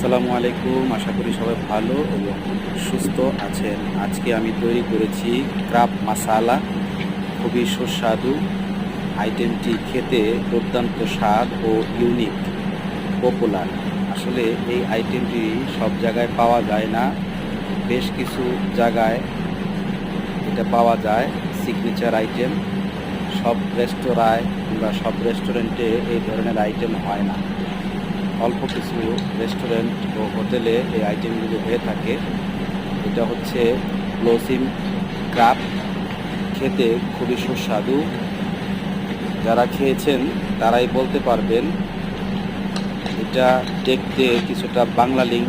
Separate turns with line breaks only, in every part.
আসসালামু আলাইকুম। আশা করি সবাই ভালো এবং সুস্থ আছেন। আজকে আমি তৈরি করেছি ক্রাব মাসালা। খুবই সুস্বাদু। আইটেমটি খেতে দুর্দান্ত স্বাদ ও ইউনিক, পপুলার। আসলে এই আইটেমটি সব জায়গায় পাওয়া যায় না, বেশ কিছু জায়গায় এটা পাওয়া যায়। সিগনেচার আইটেম সব রেস্তোরাঁয় কিংবা সব রেস্টুরেন্টে এই ধরনের আইটেম হয় না। অল্প কিছু রেস্টুরেন্ট ও হোটেলে এই আইটেমগুলো হয়ে থাকে। এটা হচ্ছে ব্লসিম ক্রাব। খেতে খুবই সুস্বাদু। যারা খেয়েছেন তারাই বলতে পারবেন। এটা দেখতে কিছুটা বাংলালিং,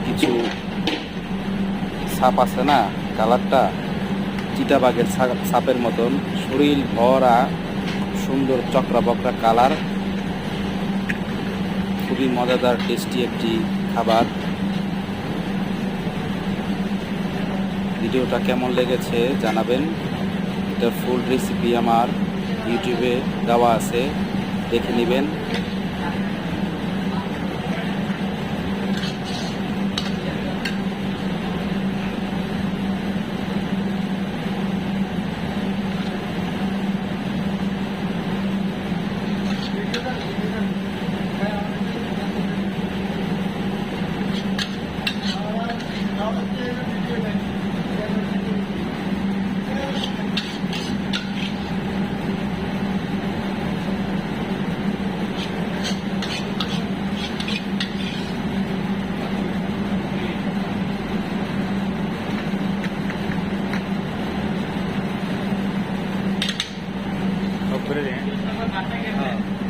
কিছু সাপ আছে না, কালারটা চিতাবাঘের সাপের মতন, শরীর ভরা সুন্দর চক্রা বকরা কালার। খুবই মজাদার টেস্টি একটি খাবার। ভিডিওটা কেমন লেগেছে জানাবেন। এটার ফুল রেসিপি আমার ইউটিউবে দেওয়া আছে, দেখে নেবেন।